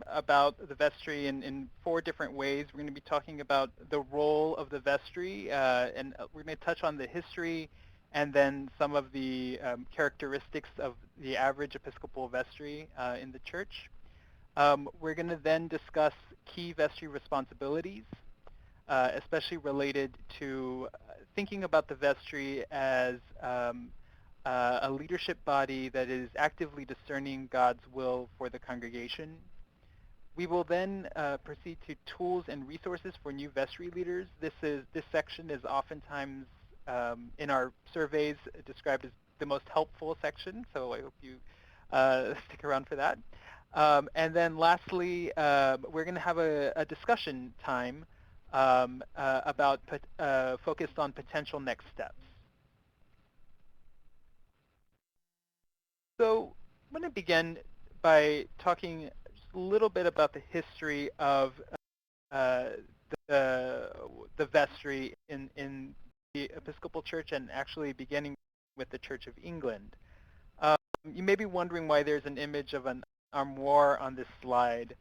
about the vestry in 4 different ways. We're going to be talking about the role of the vestry, and we're going to touch on the history and then some of the characteristics of the average Episcopal vestry in the church. We're going to then discuss key vestry responsibilities, especially related to thinking about the vestry as a leadership body that is actively discerning God's will for the congregation. We will then proceed to tools and resources for new vestry leaders. This section is oftentimes in our surveys described as the most helpful section, so I hope you stick around for that. And then lastly, we're going to have a discussion time about focused on potential next steps. So I'm going to begin by talking just a little bit about the history of uh, the vestry in the Episcopal Church, and actually beginning with the Church of England. You may be wondering why there's an image of an armoire on this slide.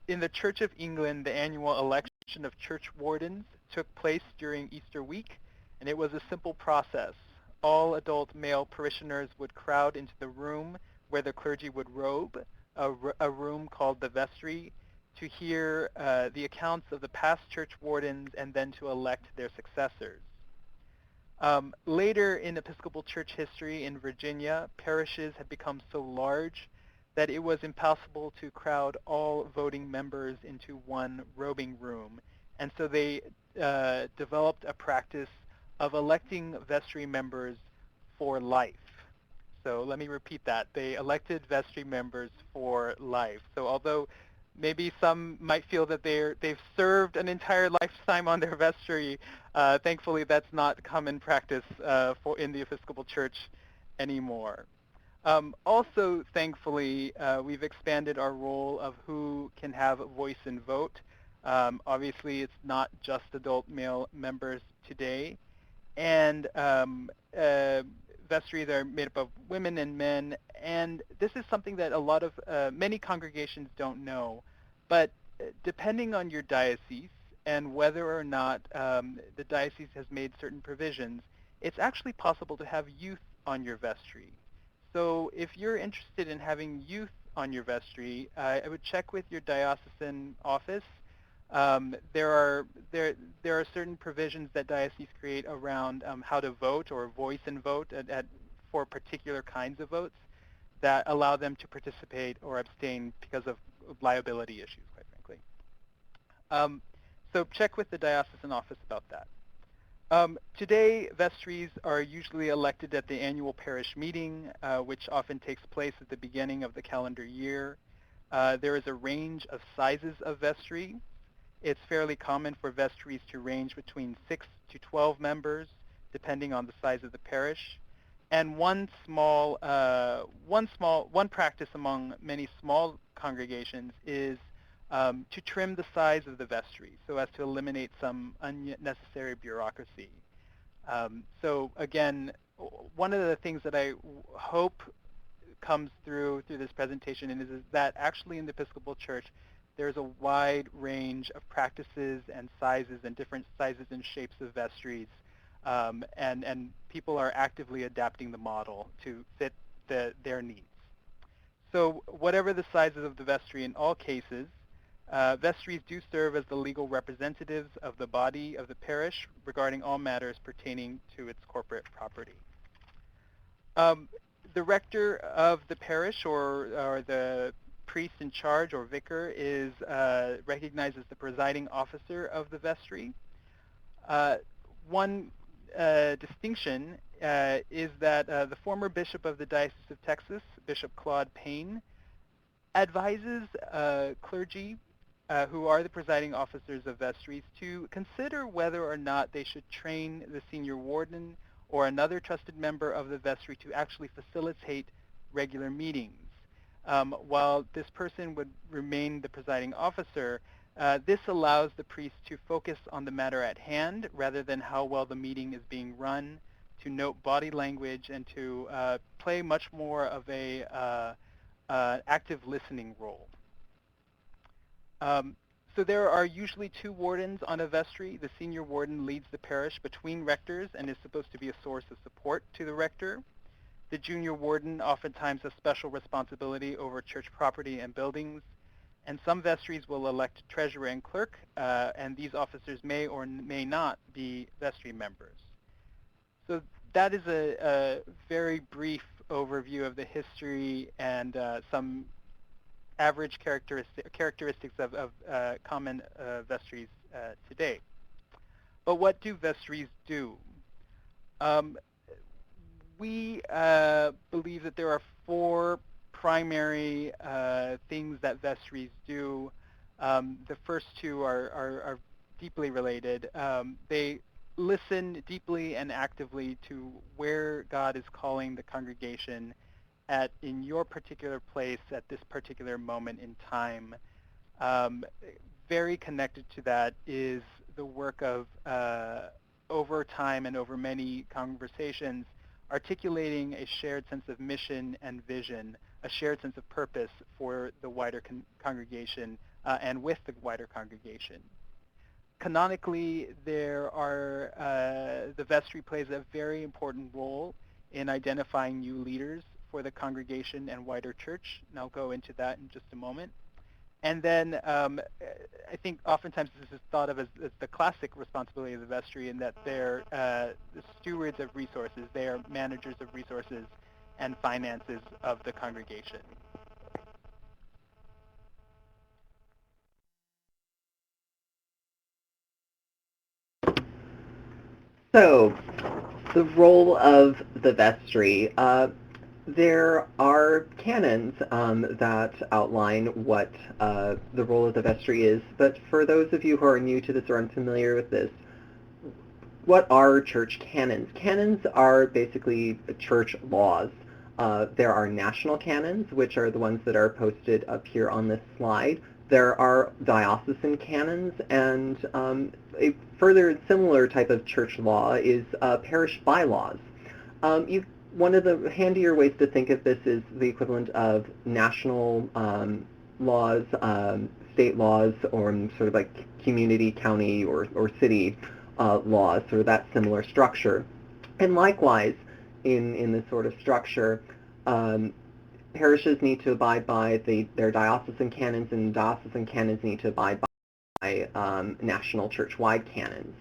In the Church of England, the annual election of church wardens took place during Easter week, and it was a simple process. All adult male parishioners would crowd into the room where the clergy would robe, a room called the vestry, to hear the accounts of the past church wardens and then to elect their successors. Later in Episcopal Church history in Virginia, parishes had become so large that it was impossible to crowd all voting members into one robing room. And so they developed a practice of electing vestry members for life. So let me repeat that. They elected vestry members for life. So although maybe some might feel that they've served an entire lifetime on their vestry, thankfully that's not common practice in the Episcopal Church anymore. Also, thankfully, we've expanded our role of who can have a voice and vote. Obviously, it's not just adult male members today. And vestries are made up of women and men. And this is something that a lot of, many congregations don't know. But depending on your diocese and whether or not the diocese has made certain provisions, it's actually possible to have youth on your vestry. So if you're interested in having youth on your vestry, I would check with your diocesan office. There are certain provisions that dioceses create around how to vote or voice and vote for particular kinds of votes that allow them to participate or abstain because of liability issues, quite frankly. So check with the diocesan office about that. Today, vestries are usually elected at the annual parish meeting, which often takes place at the beginning of the calendar year. There is a range of sizes of vestry. It's fairly common for vestries to range between 6 to 12 members, depending on the size of the parish. And one practice among many small congregations is to trim the size of the vestry so as to eliminate some unnecessary bureaucracy. So again, one of the things that I hope comes through this presentation is that actually in the Episcopal Church, there's a wide range of practices and sizes and different sizes and shapes of vestries, and people are actively adapting the model to fit their needs. So whatever the sizes of the vestry, in all cases, vestries do serve as the legal representatives of the body of the parish regarding all matters pertaining to its corporate property. The rector of the parish or the priest in charge or vicar is recognized as the presiding officer of the vestry. One distinction is that the former bishop of the Diocese of Texas, Bishop Claude Payne, advises clergy who are the presiding officers of vestries to consider whether or not they should train the senior warden or another trusted member of the vestry to actually facilitate regular meetings. While this person would remain the presiding officer, this allows the priest to focus on the matter at hand rather than how well the meeting is being run, to note body language, and to play much more of a active listening role. Um, so there are usually two wardens on a vestry. The senior warden leads the parish between rectors and is supposed to be a source of support to the rector. The junior warden oftentimes has special responsibility over church property and buildings. And some vestries will elect treasurer and clerk, and these officers may or may not be vestry members. So that is a very brief overview of the history and some average characteristics of common vestries today. But what do vestries do? Um, we believe that there are four primary things that vestries do. The first two are deeply related. They listen deeply and actively to where God is calling the congregation in your particular place at this particular moment in time. Um, Very connected to that is the work of, over time and over many conversations, articulating a shared sense of mission and vision, a shared sense of purpose for the wider congregation and with the wider congregation. Canonically, the vestry plays a very important role in identifying new leaders for the congregation and wider church, and I'll go into that in just a moment. And then I think oftentimes this is thought of as the classic responsibility of the vestry in that they're the stewards of resources. They are managers of resources and finances of the congregation. So, the role of the vestry. There are canons that outline what the role of the vestry is, but for those of you who are new to this or unfamiliar with this, what are church canons? Canons are basically church laws. There are national canons, which are the ones that are posted up here on this slide. There are diocesan canons, and a further similar type of church law is parish bylaws. One of the handier ways to think of this is the equivalent of national laws, state laws, or sort of like community, county, or city laws, sort of that similar structure. And likewise, in this sort of structure, um, parishes need to abide by their diocesan canons, and diocesan canons need to abide by national church-wide canons.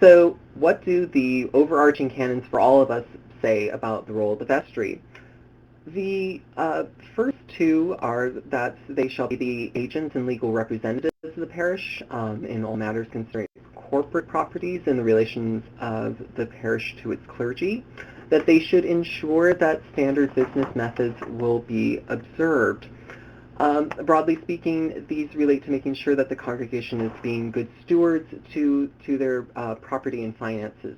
So what do the overarching canons for all of us say about the role of the vestry? The first two are that they shall be the agents and legal representatives of the parish in all matters concerning corporate properties and the relations of the parish to its clergy, that they should ensure that standard business methods will be observed. Broadly speaking, these relate to making sure that the congregation is being good stewards to their property and finances.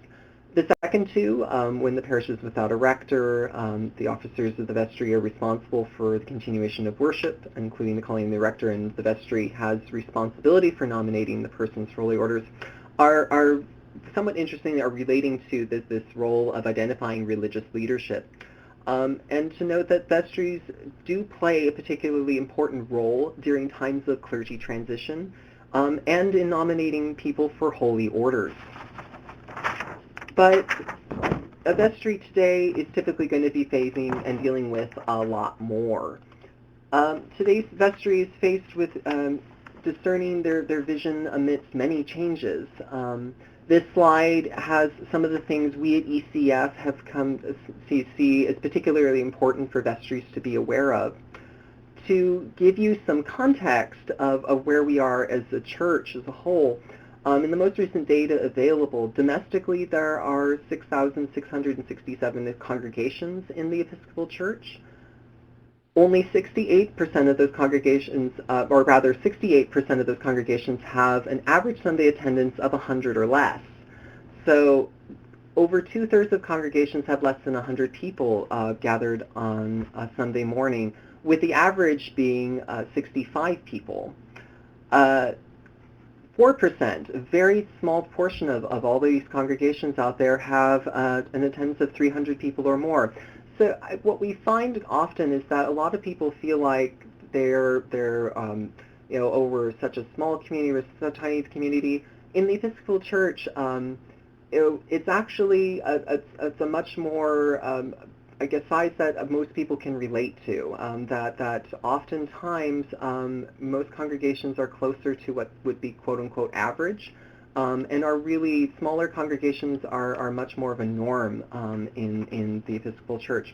The second two, when the parish is without a rector, the officers of the vestry are responsible for the continuation of worship, including the calling of the rector, and the vestry has responsibility for nominating the persons for holy orders, are somewhat interesting, are relating to this role of identifying religious leadership. And to note that vestries do play a particularly important role during times of clergy transition and in nominating people for holy orders. But a vestry today is typically going to be facing and dealing with a lot more. Today's vestry is faced with discerning their vision amidst many changes. This slide has some of the things we at ECF have come to see as particularly important for vestries to be aware of. To give you some context of where we are as a church as a whole, in the most recent data available, domestically there are 6,667 congregations in the Episcopal Church. Only 68% of those congregations, or rather 68% of those congregations have an average Sunday attendance of 100 or less. So over two-thirds of congregations have less than 100 people gathered on a Sunday morning, with the average being 65 people. 4%, a very small portion of all these congregations out there have an attendance of 300 people or more. So what we find often is that a lot of people feel like they're over such a small community or such a tiny community. In the Episcopal Church, it's actually it's a much more I guess size that most people can relate to. That oftentimes most congregations are closer to what would be quote unquote average, and are really smaller congregations are much more of a norm in the Episcopal Church.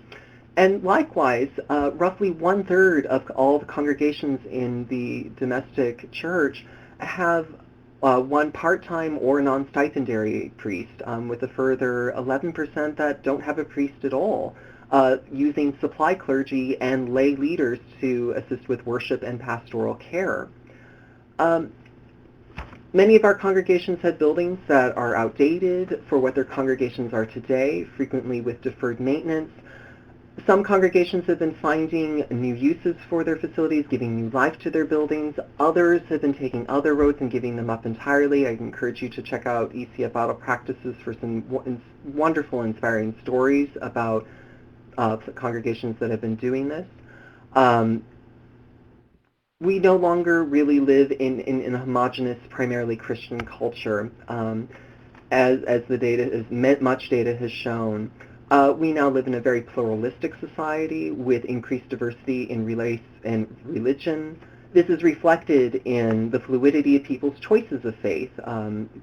And likewise, roughly 1/3 of all the congregations in the domestic church have one part-time or non-stipendary priest, with a further 11% that don't have a priest at all, using supply clergy and lay leaders to assist with worship and pastoral care. Um, Many of our congregations have buildings that are outdated for what their congregations are today, frequently with deferred maintenance. Some congregations have been finding new uses for their facilities, giving new life to their buildings. Others have been taking other roads and giving them up entirely. I encourage you to check out ECF Auto Practices for some wonderful, inspiring stories about congregations that have been doing this. We no longer really live in a homogenous, primarily Christian culture, as the data is, much data has shown. We now live in a very pluralistic society with increased diversity in race and religion. This is reflected in the fluidity of people's choices of faith,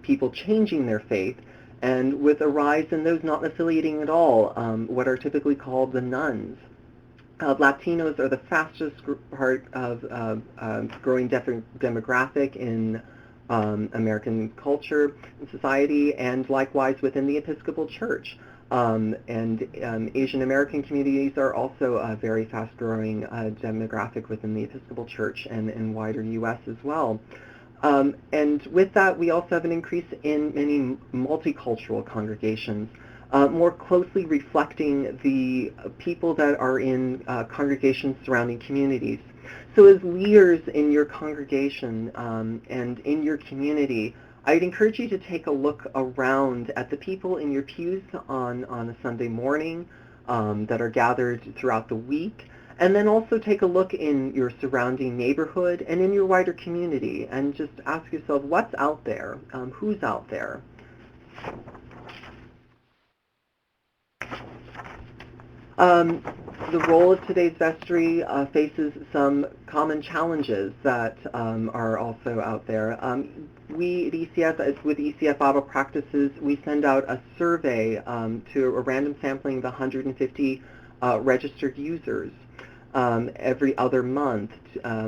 people changing their faith, and with a rise in those not affiliating at all, what are typically called the nuns. Latinos are the fastest part of growing demographic in American culture and society, and likewise within the Episcopal Church. Asian American communities are also a very fast-growing demographic within the Episcopal Church and wider U.S. as well. And with that, we also have an increase in many multicultural congregations, more closely reflecting the people that are in congregations surrounding communities. So as leaders in your congregation and in your community, I'd encourage you to take a look around at the people in your pews on a Sunday morning that are gathered throughout the week, and then also take a look in your surrounding neighborhood and in your wider community and just ask yourself, what's out there? Who's out there? The role of today's vestry faces some common challenges that are also out there. We at ECF, with ECF Auto Practices, we send out a survey to a random sampling of 150 registered users every other month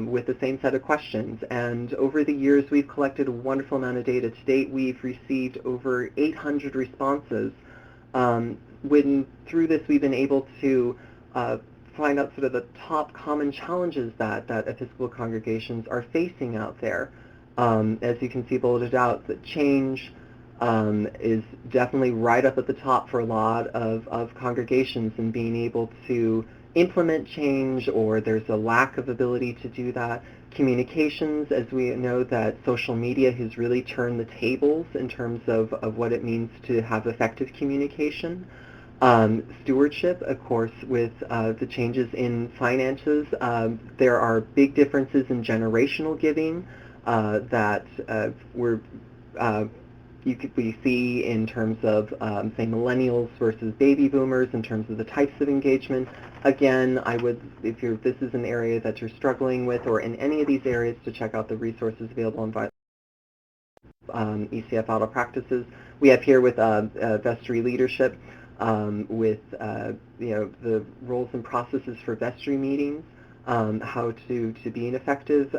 with the same set of questions. And over the years, we've collected a wonderful amount of data. To date, we've received over 800 responses. Through this, we've been able to find out sort of the top common challenges that Episcopal congregations are facing out there. As you can see bulleted out, that change is definitely right up at the top for a lot of congregations, and being able to implement change, or there's a lack of ability to do that. Communications, as we know that social media has really turned the tables in terms of what it means to have effective communication. Stewardship, of course, with the changes in finances. There are big differences in generational giving that we see in terms of, say, millennials versus baby boomers in terms of the types of engagement. Again, if this is an area that you're struggling with, or in any of these areas, to check out the resources available on ECF Auto Practices. We have here with Vestry Leadership, with the roles and processes for vestry meetings, how to be an effective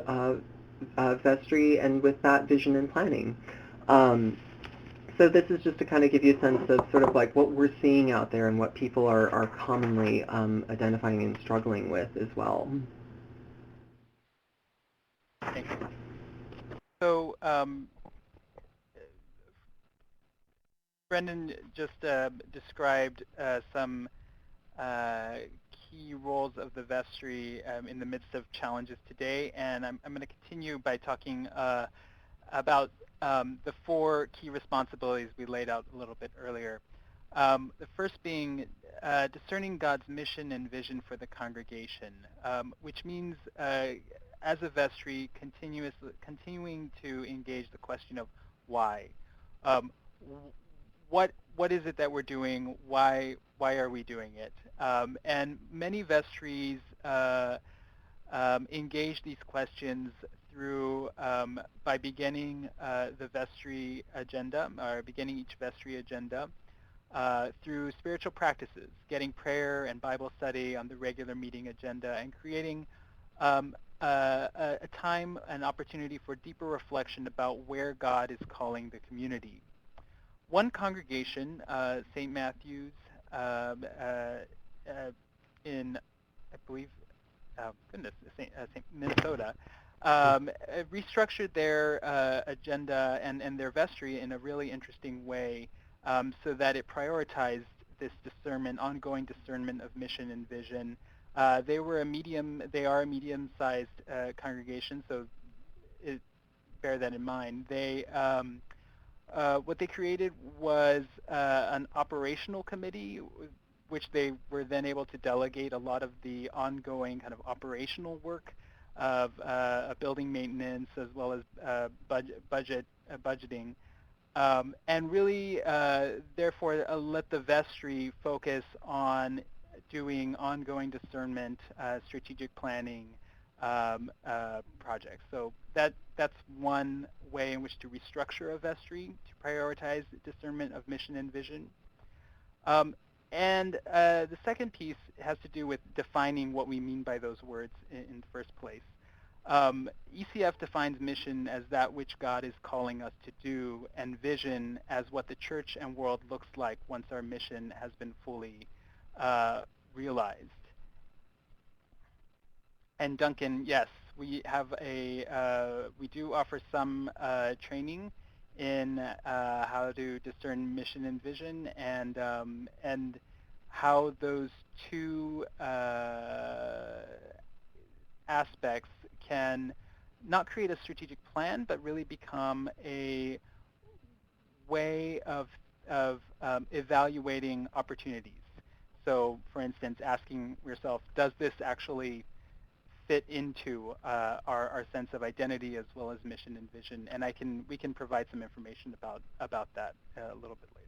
vestry, and with that, vision and planning. So this is just to kind of give you a sense of sort of like what we're seeing out there and what people are commonly identifying and struggling with as well. Thank you. So Brendan just described some key roles of the vestry in the midst of challenges today, and I'm going to continue by talking about the 4 key responsibilities we laid out a little bit earlier. The first being discerning God's mission and vision for the congregation, which means as a vestry, continuing to engage the question of why. Um, what is it that we're doing? Why are we doing it? And many vestries engage these questions through by beginning the vestry agenda, or beginning each vestry agenda through spiritual practices, getting prayer and Bible study on the regular meeting agenda, and creating a time and opportunity for deeper reflection about where God is calling the community. One congregation, St. Matthew's, in, I believe, goodness, St. Minnesota, restructured their agenda and their vestry in a really interesting way, so that it prioritized this discernment, ongoing discernment of mission and vision. They are a medium-sized congregation, so it, bear that in mind. What they created was an operational committee, which they were then able to delegate a lot of the ongoing kind of operational work of building maintenance, as well as budgeting, and really, therefore, let the vestry focus on doing ongoing discernment, strategic planning projects. So that's one way in which to restructure a vestry to prioritize discernment of mission and vision. Um, and the second piece has to do with defining what we mean by those words in the first place. ECF defines mission as that which God is calling us to do, and vision as what the church and world looks like once our mission has been fully realized. And Duncan, yes, we do offer some training in how to discern mission and vision, and how those two aspects can not create a strategic plan, but really become a way of evaluating opportunities. So, for instance, asking yourself, does this actually fit into our sense of identity as well as mission and vision? And we can provide some information about that a little bit later.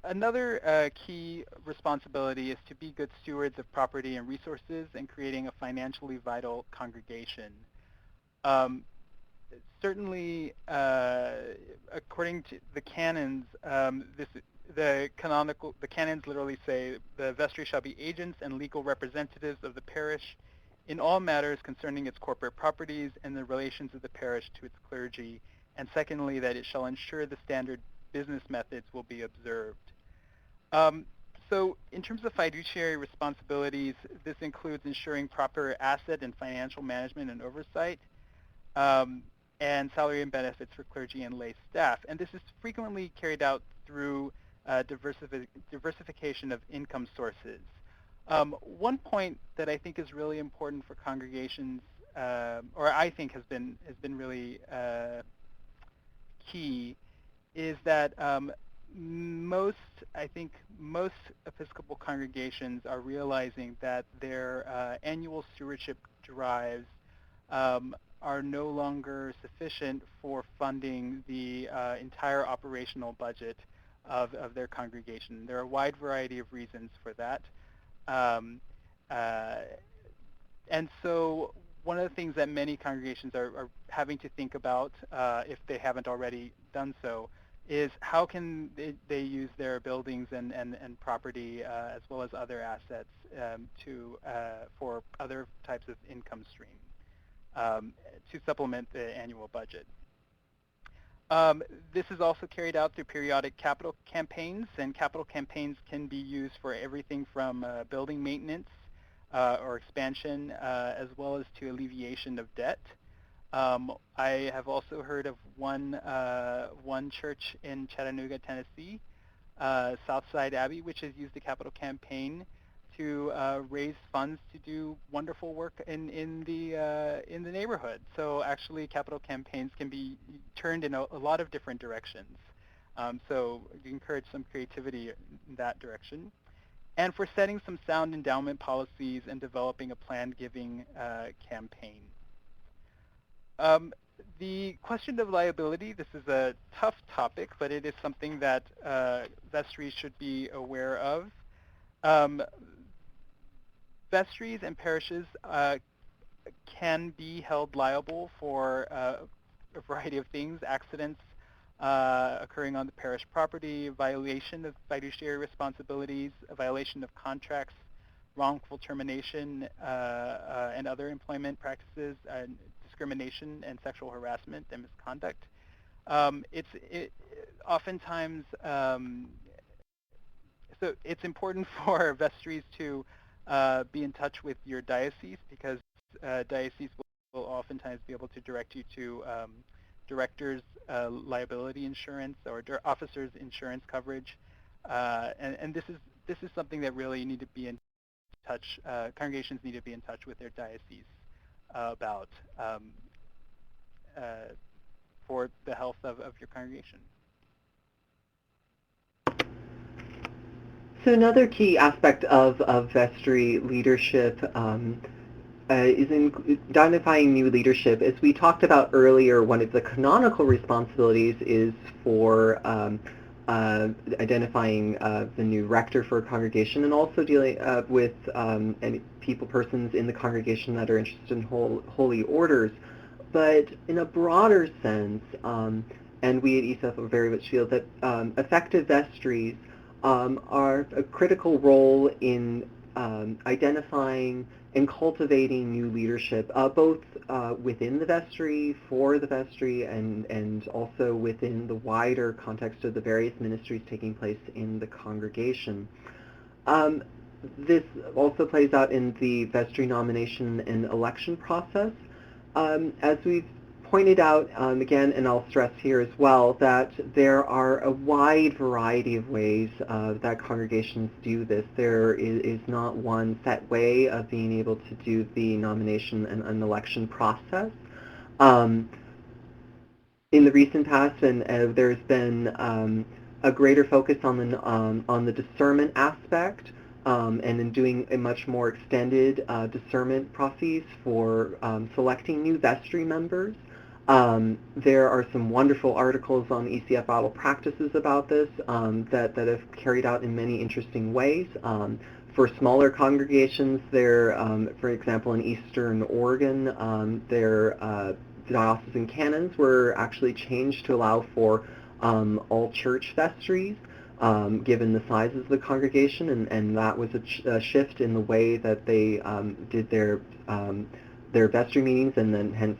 Another key responsibility is to be good stewards of property and resources and creating a financially vital congregation. Um, Certainly, according to the canons, the canons literally say the vestry shall be agents and legal representatives of the parish in all matters concerning its corporate properties and the relations of the parish to its clergy, and secondly, that it shall ensure the standard business methods will be observed. Um, so in terms of fiduciary responsibilities, this includes ensuring proper asset and financial management and oversight, um, and salary and benefits for clergy and lay staff. And this is frequently carried out through diversification of income sources. One point that I think is really important for congregations, or I think has been really key, is that most, I think most Episcopal congregations are realizing that their annual stewardship drives are no longer sufficient for funding the entire operational budget of their congregation. There are a wide variety of reasons for that. Um, uh, and so one of the things that many congregations are having to think about, if they haven't already done so, is how can they use their buildings and property, as well as other assets, for other types of income stream, to supplement the annual budget. Um, this is also carried out through periodic capital campaigns, and capital campaigns can be used for everything from building maintenance or expansion, as well as to alleviation of debt. I have also heard of one church in Chattanooga, Tennessee, Southside Abbey, which has used the capital campaign to raise funds to do wonderful work in the neighborhood. So actually, capital campaigns can be turned in a lot of different directions. So you encourage some creativity in that direction. and for setting some sound endowment policies and developing a planned giving campaign. Um, the question of liability, this is a tough topic, but it is something that vestries should be aware of. Um, Vestries and parishes can be held liable for a variety of things: accidents occurring on the parish property, violation of fiduciary responsibilities, a violation of contracts, wrongful termination, and other employment practices, discrimination and sexual harassment and misconduct. Oftentimes, so it's important for vestries to be in touch with your diocese, because diocese will oftentimes be able to direct you to directors' liability insurance or officers' insurance coverage, and this is something that really need to be in touch. Congregations need to be in touch with their diocese about uh, for the health of your congregation. So another key aspect of vestry leadership is in identifying new leadership. As we talked about earlier, one of the canonical responsibilities is for identifying the new rector for a congregation, and also dealing with any persons in the congregation that are interested in holy orders. But in a broader sense, and we at ECF very much feel that effective vestries are a critical role in identifying and cultivating new leadership, both within the vestry, for the vestry, and also within the wider context of the various ministries taking place in the congregation. Um, this also plays out in the vestry nomination and election process. As we've pointed out again, and I'll stress here as well, that there are a wide variety of ways that congregations do this. There is not one set way of being able to do the nomination and an election process. Um, in the recent past, and there's been a greater focus on the discernment aspect, and in doing a much more extended discernment process for selecting new vestry members. There are some wonderful articles on ECF Bible practices about this that have carried out in many interesting ways. For smaller congregations, there, for example, in Eastern Oregon, diocesan canons were actually changed to allow for all church vestries, given the sizes of the congregation, and that was a shift in the way that they did their vestry meetings, and then hence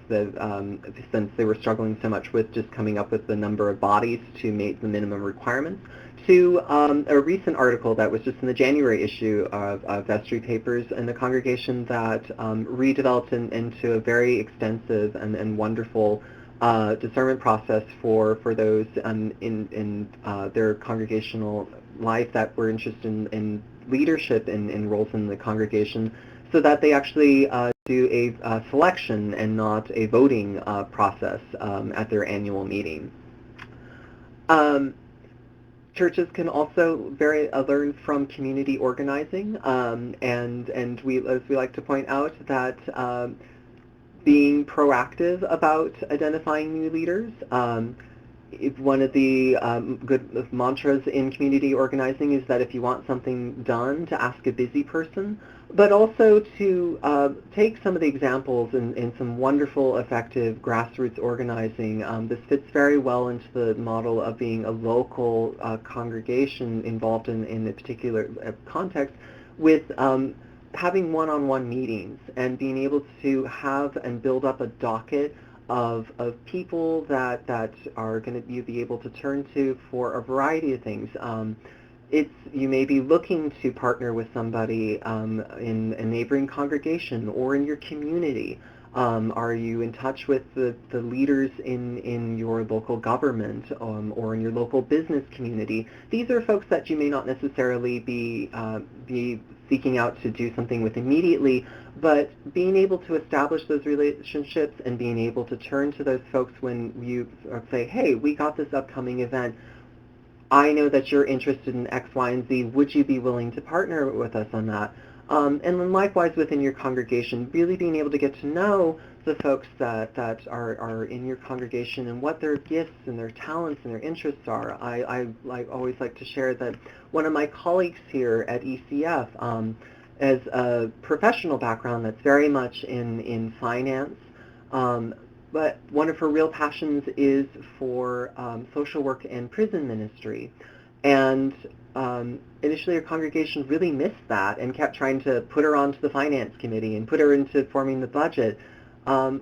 since they were struggling so much with just coming up with the number of bodies to meet the minimum requirements, to a recent article that was just in the January issue of Vestry Papers, and a congregation that redeveloped into a very extensive and wonderful discernment process for those in their congregational life that were interested in leadership and roles in the congregation, so that they actually do a selection and not a voting process at their annual meeting. Churches can also learn from community organizing, and we, as we like to point out, that being proactive about identifying new leaders. One of the good mantras in community organizing is that if you want something done, to ask a busy person, but also to take some of the examples in some wonderful, effective grassroots organizing. This fits very well into the model of being a local congregation involved in a particular context, with having one-on-one meetings and being able to have and build up a docket of people that are going to be able to turn to for a variety of things. You may be looking to partner with somebody in a neighboring congregation or in your community. Are you in touch with the leaders in your local government or in your local business community? These are folks that you may not necessarily be seeking out to do something with immediately, but being able to establish those relationships and being able to turn to those folks when you say, hey, we got this upcoming event. I know that you're interested in X, Y, and Z. Would you be willing to partner with us on that? And then likewise within your congregation, really being able to get to know the folks that are in your congregation and what their gifts and their talents and their interests are. I always like to share that one of my colleagues here at ECF has a professional background that's very much in finance, but one of her real passions is for social work and prison ministry. And initially her congregation really missed that and kept trying to put her onto the finance committee and put her into forming the budget,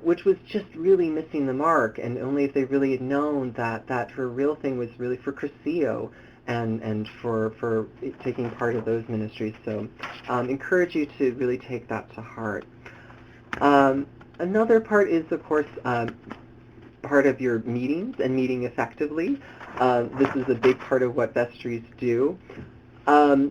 which was just really missing the mark. And only if they really had known that her real thing was really for Crescio and for taking part of those ministries. So encourage you to really take that to heart. Another part is, of course, part of your meetings and meeting effectively. This is a big part of what vestries do. I'll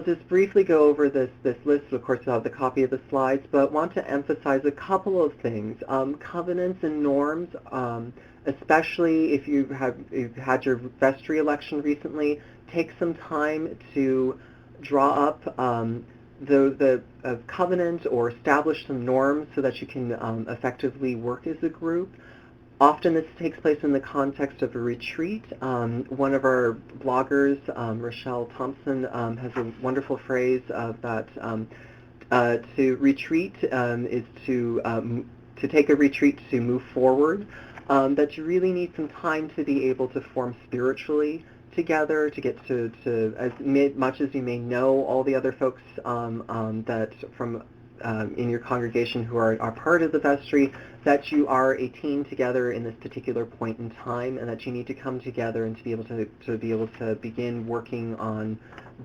just briefly go over this list. Of course, I'll have the copy of the slides, but want to emphasize a couple of things. Covenants and norms, especially if you've had your vestry election recently, take some time to draw up the covenant or establish some norms so that you can effectively work as a group. Often this takes place in the context of a retreat. One of our bloggers, Rochelle Thompson, has a wonderful phrase of that to retreat is to take a retreat to move forward, that you really need some time to be able to form spiritually together, to get to as much as you may know all the other folks that from in your congregation who are part of the vestry, that you are a team together in this particular point in time, and that you need to come together and to be able to begin working on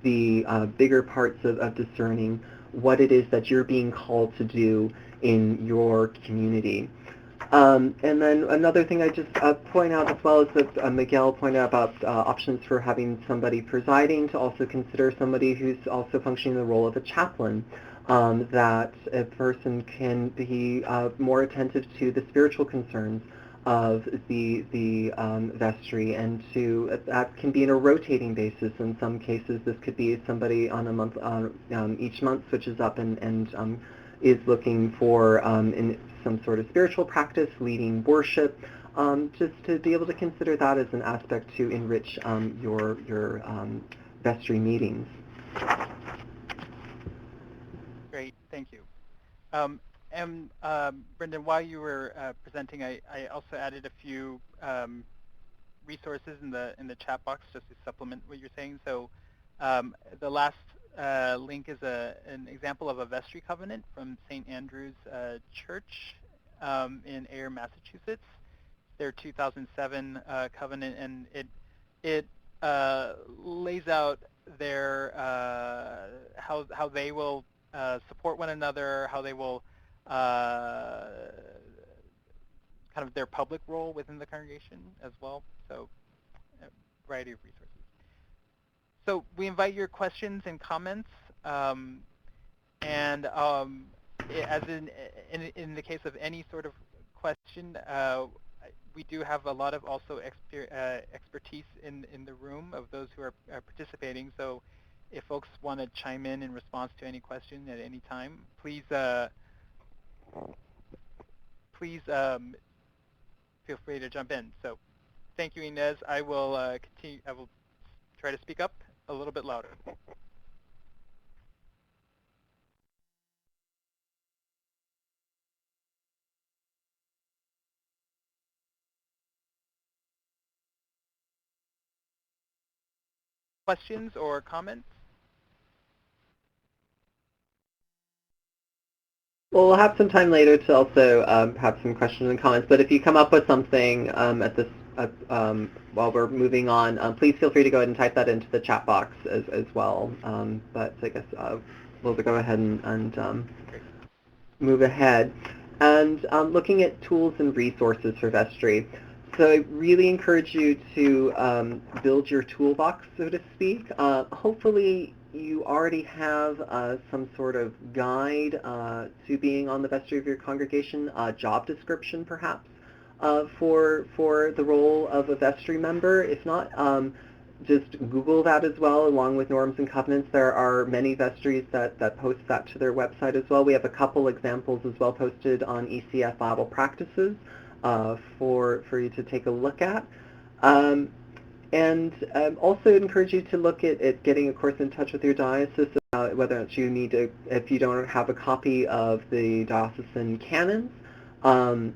the bigger parts of discerning what it is that you're being called to do in your community. And then another thing I just point out as well is that Miguel pointed out about options for having somebody presiding, to also consider somebody who's also functioning the role of a chaplain, that a person can be more attentive to the spiritual concerns of the vestry, and that can be in a rotating basis. In some cases, this could be somebody on a month, each month switches up and is looking for in some sort of spiritual practice, leading worship, just to be able to consider that as an aspect to enrich your vestry meetings. Great, thank you. And Brendan, while you were presenting, I also added a few resources in the chat box just to supplement what you're saying. So the last link is an example of a vestry covenant from St. Andrew's Church in Ayer, Massachusetts. Their 2007 covenant, and it lays out their how they will support one another, how they will kind of their public role within the congregation as well. So a variety of resources. So we invite your questions and comments, and as in the case of any sort of question, we do have a lot of also expertise in the room of those who are participating. So if folks want to chime in response to any question at any time, please feel free to jump in. So thank you, Inez. I will continue. I will try to speak up a little bit louder. Questions or comments? Well, we'll have some time later to also have some questions and comments, but if you come up with something at this while we're moving on, please feel free to go ahead and type that into the chat box as well. But I guess we'll go ahead and move ahead. And looking at tools and resources for vestry. So I really encourage you to build your toolbox, so to speak. Hopefully you already have some sort of guide to being on the vestry of your congregation, a job description perhaps for the role of a vestry member. If not, just Google that as well, along with norms and covenants. There are many vestries that post that to their website as well. We have a couple examples as well posted on ECF Bible Practices for you to take a look at. Um, and also encourage you to look at getting, of course, in touch with your diocese about whether or not you need to, if you don't have a copy of the diocesan canons, um,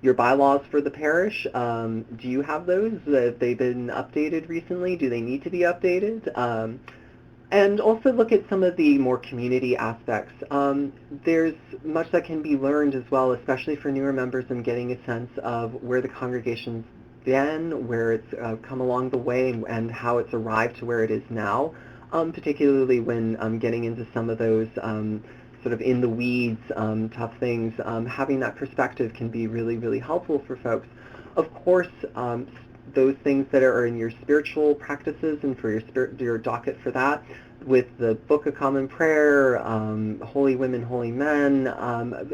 your bylaws for the parish. Do you have those? Have they been updated recently? Do they need to be updated? And also look at some of the more community aspects. There's much that can be learned as well, especially for newer members, in getting a sense of where the congregation's been, where it's come along the way, and how it's arrived to where it is now, particularly when getting into some of those sort of in the weeds tough things. Having that perspective can be really, really helpful for folks. Of course, those things that are in your spiritual practices and for your docket for that, with the Book of Common Prayer, Holy Women, Holy Men,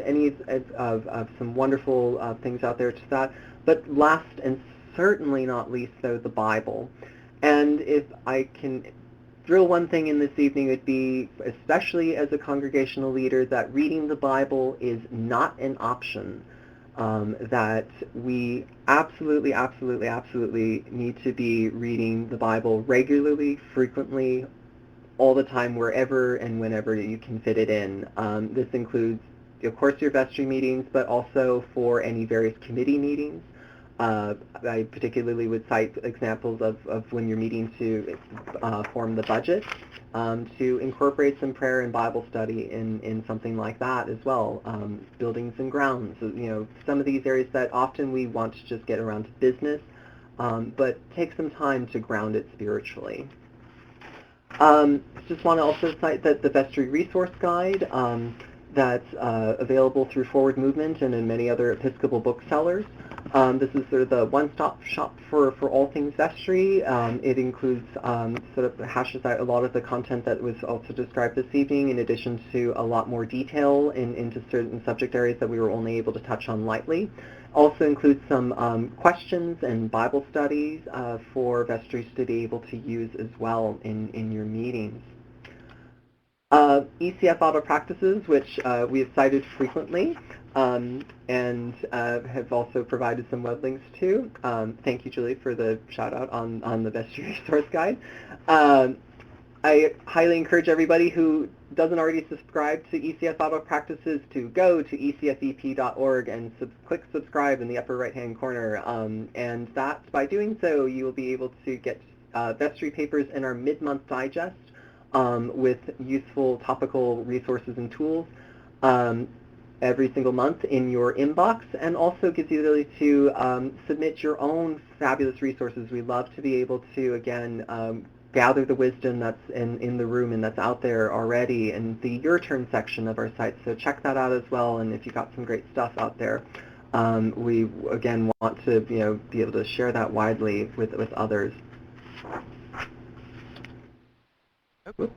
any of some wonderful things out there to that. But last and certainly not least, though, the Bible. And if I can drill one thing in this evening, would be, especially as a congregational leader, that reading the Bible is not an option. That we absolutely, absolutely, absolutely need to be reading the Bible regularly, frequently, all the time, wherever and whenever you can fit it in. This includes, of course, your vestry meetings, but also for any various committee meetings. I particularly would cite examples of when you're meeting to form the budget, to incorporate some prayer and Bible study in something like that as well. Buildings and grounds, some of these areas that often we want to just get around to business, but take some time to ground it spiritually. Just want to also cite that the Vestry Resource Guide that's available through Forward Movement and in many other Episcopal booksellers. This is sort of the one-stop shop for all things vestry. It includes sort of hashes out a lot of the content that was also described this evening, in addition to a lot more detail into certain subject areas that we were only able to touch on lightly. Also includes some questions and Bible studies for vestries to be able to use as well in your meetings. ECF Auto Practices, which we have cited frequently, and have also provided some web links to. Thank you, Julie, for the shout out on the Vestry Resource Guide. I highly encourage everybody who doesn't already subscribe to ECF Auto Practices to go to ecfep.org and click subscribe in the upper right-hand corner. And that, by doing so, you will be able to get vestry papers in our mid-month digest with useful topical resources and tools every single month in your inbox, and also gives you the ability to submit your own fabulous resources. We love to be able to, again, gather the wisdom that's in the room and that's out there already in the Your Turn section of our site. So check that out as well, and if you've got some great stuff out there, we, again, want to be able to share that widely with others. Okay.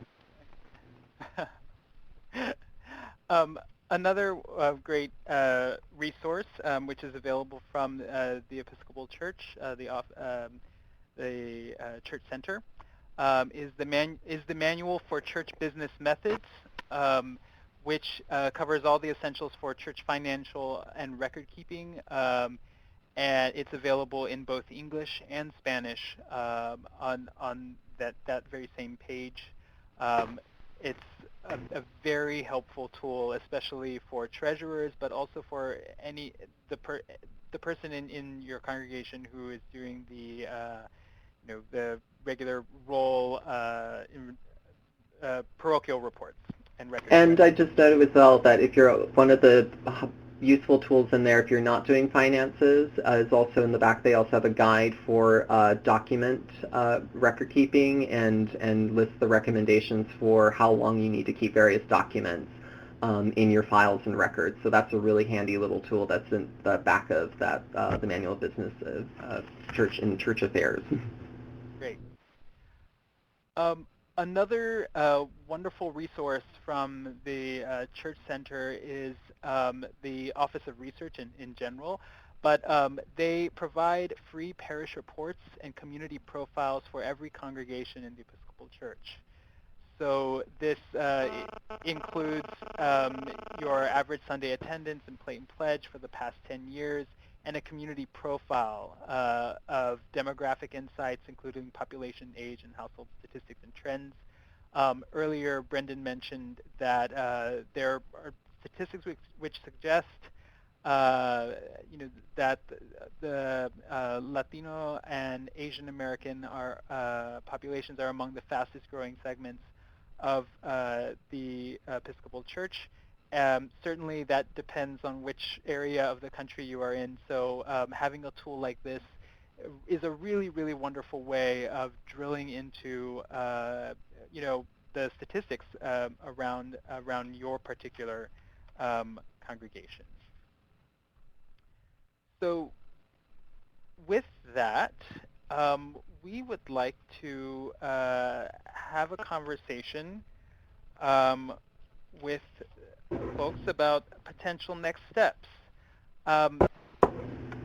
Another great resource, which is available from the Episcopal Church, the Church Center, is the Manual for Church Business Methods, which covers all the essentials for church financial and record keeping. And it's available in both English and Spanish on that very same page. It's a very helpful tool, especially for treasurers, but also for the person in your congregation who is doing the regular role in parochial reports and record And I keeping. just noted as well that if you're one of the useful tools in there, if you're not doing finances, is also in the back. They also have a guide for document record keeping and lists the recommendations for how long you need to keep various documents in your files and records. So that's a really handy little tool that's in the back of that the Manual of Business of Church Affairs. Great. Another wonderful resource from the Church Center is the Office of Research in general, But they provide free parish reports and community profiles for every congregation in the Episcopal Church. So this includes your average Sunday attendance and plate and pledge for the past 10 years, and a community profile of demographic insights, including population, age, and household statistics and trends. Earlier, Brendan mentioned that there are statistics which suggest you know, that the Latino and Asian American populations are among the fastest growing segments of the Episcopal Church. Certainly that depends on which area of the country you are in. So having a tool like this is a really, really wonderful way of drilling into, you know, the statistics around your particular congregation. So with that, we would like to have a conversation with folks about potential next steps. Um,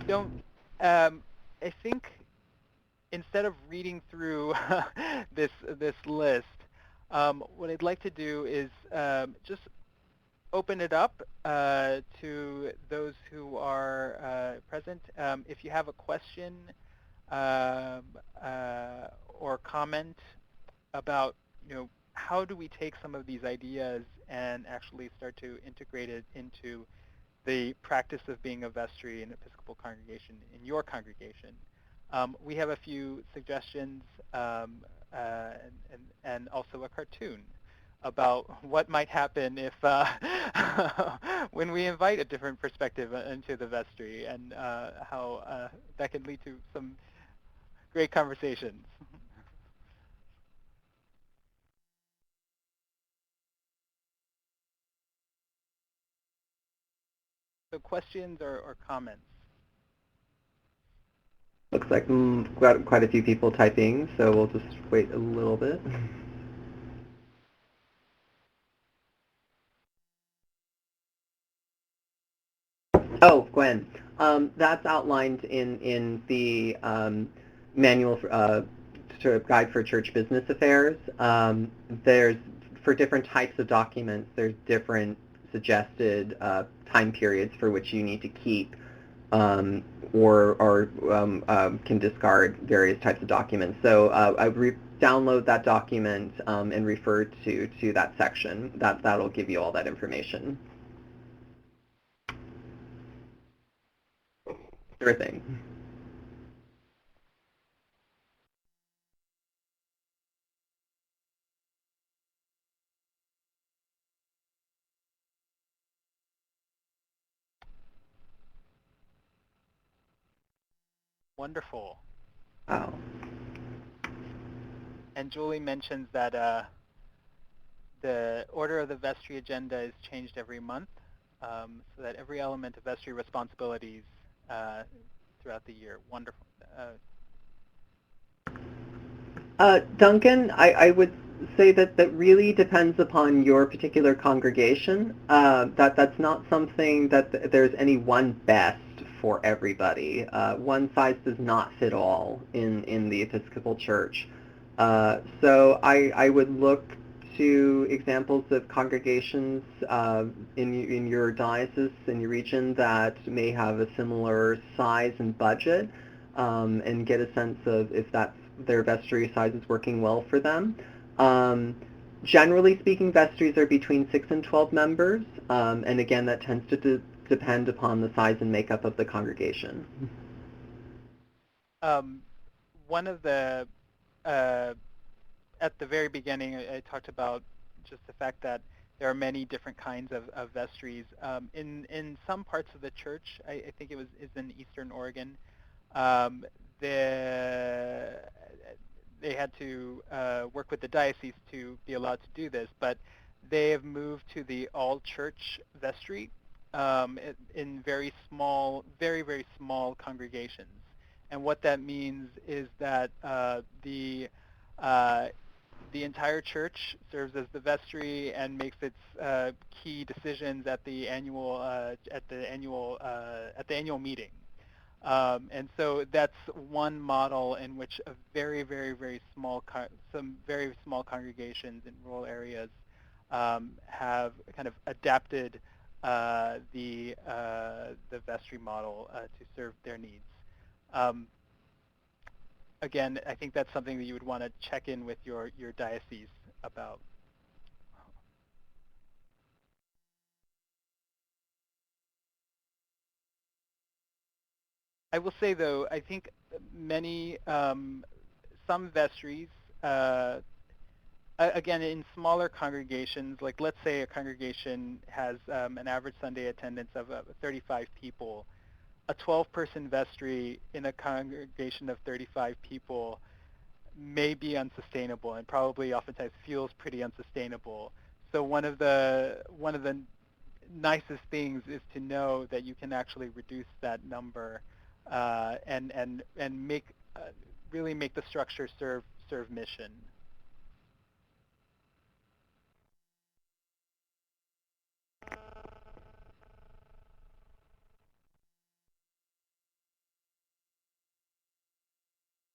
don't I think instead of reading through this list, what I'd like to do is just open it up to those who are present. If you have a question um, or comment about, you know, how do we take some of these ideas and actually start to integrate it into the practice of being a vestry and Episcopal congregation in your congregation. We have a few suggestions and also a cartoon about what might happen if when we invite a different perspective into the vestry, and how that can lead to some great conversations. So questions or comments? Looks like got quite a few people typing, so we'll just wait a little bit. Oh, Gwen, that's outlined in the manual sort of guide for church business affairs. There's for different types of documents, there's different suggested time periods for which you need to keep or can discard various types of documents. So I download that document and refer to that section. That'll give you all that information. Sure thing. Wonderful. Wow. And Julie mentions that the order of the vestry agenda is changed every month, so that every element of vestry responsibilities throughout the year. Wonderful. Duncan, I would say that really depends upon your particular congregation. That's not something that there's any one best for everybody. One size does not fit all in the Episcopal Church. So I would look to examples of congregations in your diocese, in your region, that may have a similar size and budget, and get a sense of if that's their vestry size is working well for them. Generally speaking, vestries are between 6 and 12 members, and again, that tends to depend upon the size and makeup of the congregation. One of the at the very beginning, I talked about just the fact that there are many different kinds of vestries. In some parts of the church, I think is in Eastern Oregon, um, the, they had to work with the diocese to be allowed to do this, but they have moved to the all-church vestry in very small, very, very small congregations. And what that means is that uh, the entire church serves as the vestry and makes its key decisions at the annual meeting. And so that's one model in which a very, very, very small, some very small congregations in rural areas have kind of adapted the vestry model to serve their needs. Um, Again, I think that's something that you would want to check in with your diocese about. I will say, though, I think many, some vestries, again, in smaller congregations, like let's say a congregation has an average Sunday attendance of 35 people, a 12-person vestry in a congregation of 35 people may be unsustainable and probably oftentimes feels pretty unsustainable. So one of the nicest things is to know that you can actually reduce that number and make really make the structure serve mission.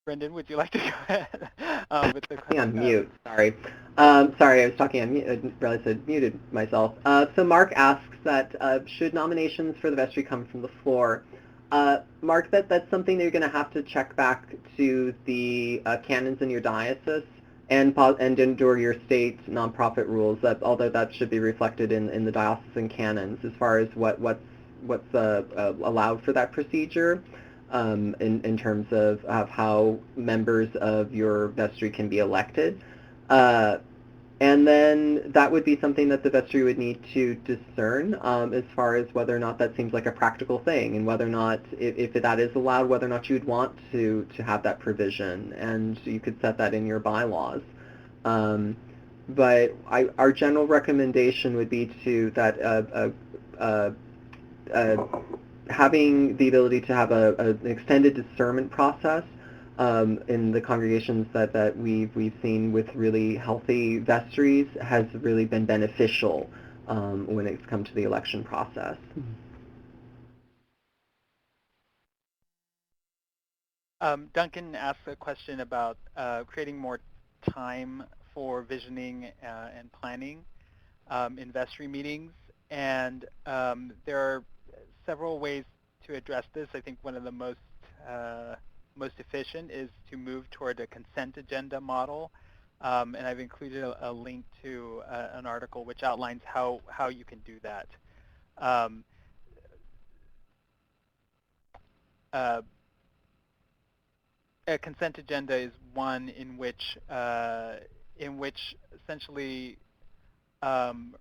Brendan, would you like to go ahead with the Talking on question? mute, sorry. Sorry, I was talking on mute. I didn't realize I'd muted myself. So Mark asks that should nominations for the vestry come from the floor? Mark, that's something that you're going to have to check back to the canons in your diocese and endure your state nonprofit rules. Although that should be reflected in the diocesan canons as far as what's allowed for that procedure in terms of how members of your vestry can be elected. Uh, and then that would be something that the vestry would need to discern as far as whether or not that seems like a practical thing and whether or not, if that is allowed, whether or not you'd want to have that provision. And you could set that in your bylaws. Um, but our general recommendation would be to that having the ability to have an extended discernment process in the congregations that we've seen with really healthy vestries has really been beneficial when it's come to the election process. Duncan asked a question about creating more time for visioning and planning in vestry meetings. And there are several ways to address this. I think one of the most efficient is to move toward a consent agenda model. And I've included a link to an article which outlines how you can do that. Um, uh, a consent agenda is one in which essentially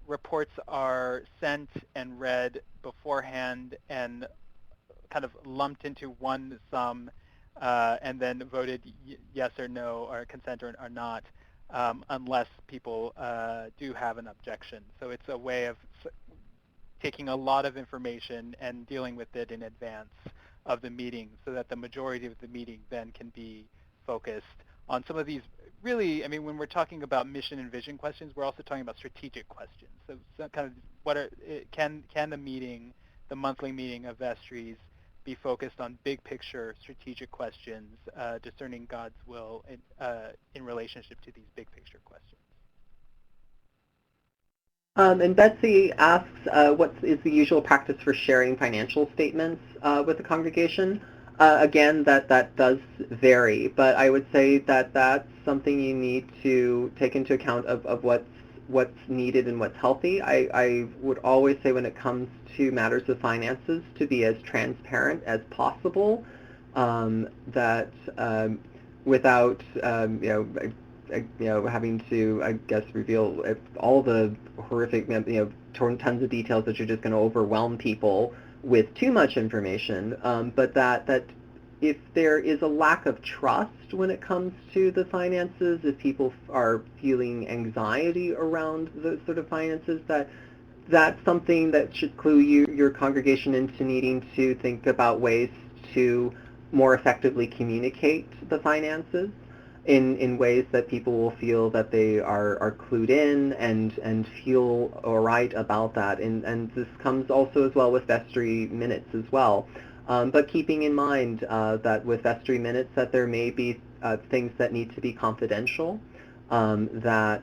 reports are sent and read beforehand and kind of lumped into one sum and then voted yes or no or consent or not unless people do have an objection. So it's a way of taking a lot of information and dealing with it in advance of the meeting so that the majority of the meeting then can be focused on some of these really, I mean, when we're talking about mission and vision questions, we're also talking about strategic questions. So kind of can the meeting, the monthly meeting of vestries be focused on big picture strategic questions, discerning God's will in relationship to these big picture questions? And Betsy asks, what is the usual practice for sharing financial statements with the congregation? Again, that does vary, but I would say that that's something you need to take into account of what's needed and what's healthy. I would always say when it comes to matters of finances to be as transparent as possible, that without having to, I guess, reveal all the horrific, tons of details that you're just going to overwhelm people with too much information. But that if there is a lack of trust when it comes to the finances, if people are feeling anxiety around the sort of finances, that's something that should clue your congregation into needing to think about ways to more effectively communicate the finances in ways that people will feel that they are clued in and feel all right about that. And this comes also as well with vestry minutes as well. But keeping in mind that with Vestry minutes that there may be things that need to be confidential, that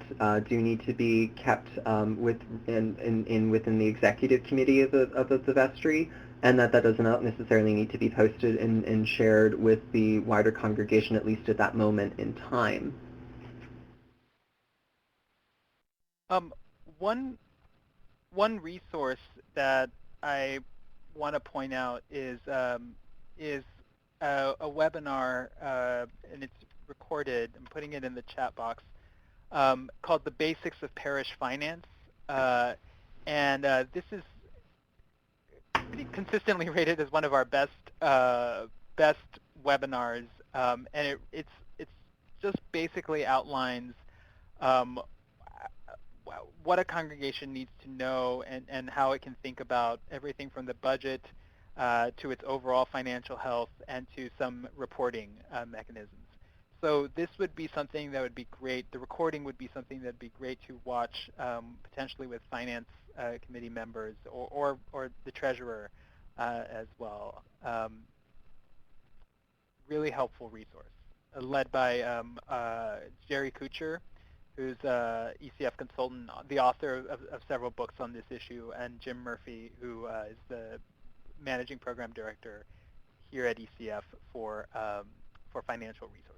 do need to be kept within the executive committee of the vestry, and that does not necessarily need to be posted and shared with the wider congregation, at least at that moment in time. One one resource that I want to point out is a webinar, and it's recorded. I'm putting it in the chat box, called "The Basics of Parish Finance," and this is pretty consistently rated as one of our best webinars, and it's just basically outlines um, what a congregation needs to know and how it can think about everything from the budget to its overall financial health and to some reporting mechanisms. So this would be something that would be great. The recording would be something that would be great to watch potentially with finance committee members or the treasurer as well. Really helpful resource led by Jerry Kuchar, who's a ECF consultant, the author of several books on this issue, and Jim Murphy, who is the managing program director here at ECF for financial resources.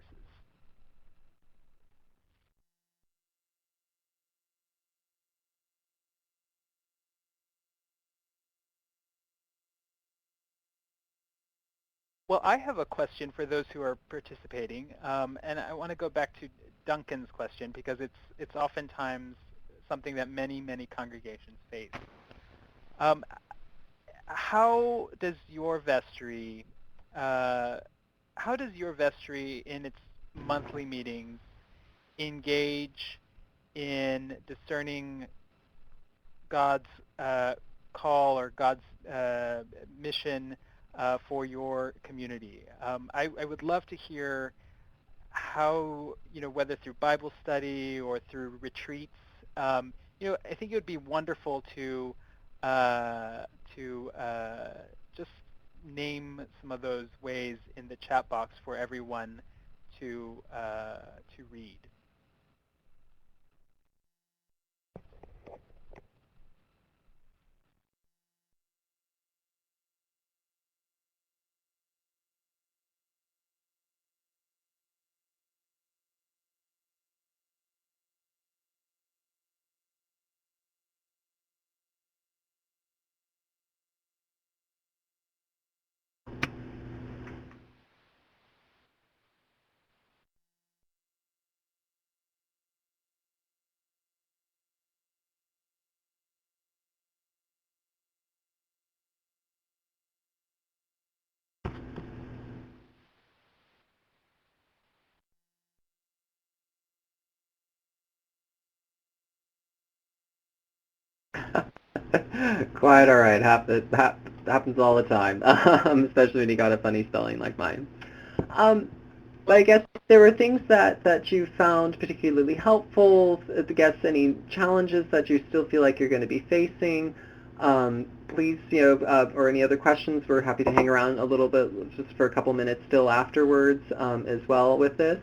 Well, I have a question for those who are participating, and I want to go back to Duncan's question because it's oftentimes something that many congregations face. Um, how does your vestry uh, in its monthly meetings engage in discerning God's call or God's mission for your community? I would love to hear how, whether through Bible study or through retreats, I think it would be wonderful uh, to just name some of those ways in the chat box for everyone to read. Quite all right. Happens all the time, especially when you got a funny spelling like mine. Um, but I guess there were things that you found particularly helpful. I guess any challenges that you still feel like you're going to be facing. Please, or any other questions, we're happy to hang around a little bit just for a couple minutes still afterwards as well with this.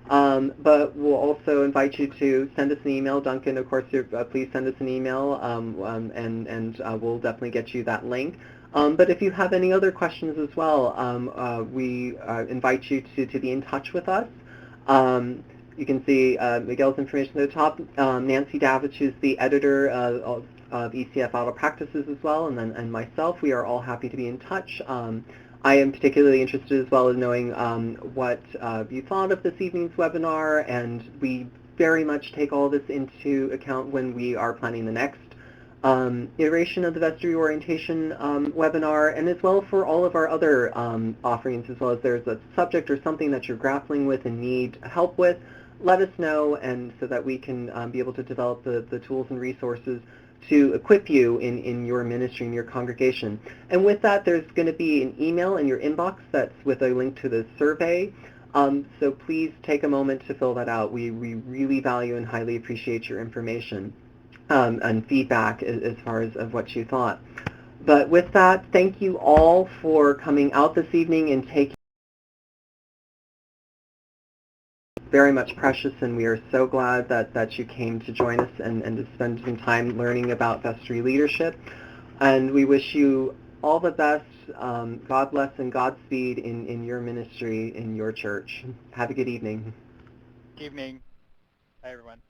But we'll also invite you to send us an email. Duncan, of course, please send us an email, and we'll definitely get you that link. But if you have any other questions as well, we invite you to be in touch with us. You can see Miguel's information at the top. Nancy Davich is the editor of ECF Auto Practices as well, and myself. We are all happy to be in touch. I am particularly interested as well in knowing what you thought of this evening's webinar, and we very much take all this into account when we are planning the next iteration of the Vestry Orientation webinar, and as well for all of our other offerings, as well as there's a subject or something that you're grappling with and need help with, let us know, and so that we can be able to develop the tools and resources to equip you in your ministry, in your congregation. And with that, there's going to be an email in your inbox that's with a link to the survey. So please take a moment to fill that out. We really value and highly appreciate your information and feedback as far as of what you thought. But with that, thank you all for coming out this evening and taking very much precious, and we are so glad that you came to join us and to spend some time learning about Vestry leadership. And we wish you all the best. God bless and Godspeed in your ministry, in your church. Have a good evening. Evening. Bye, everyone.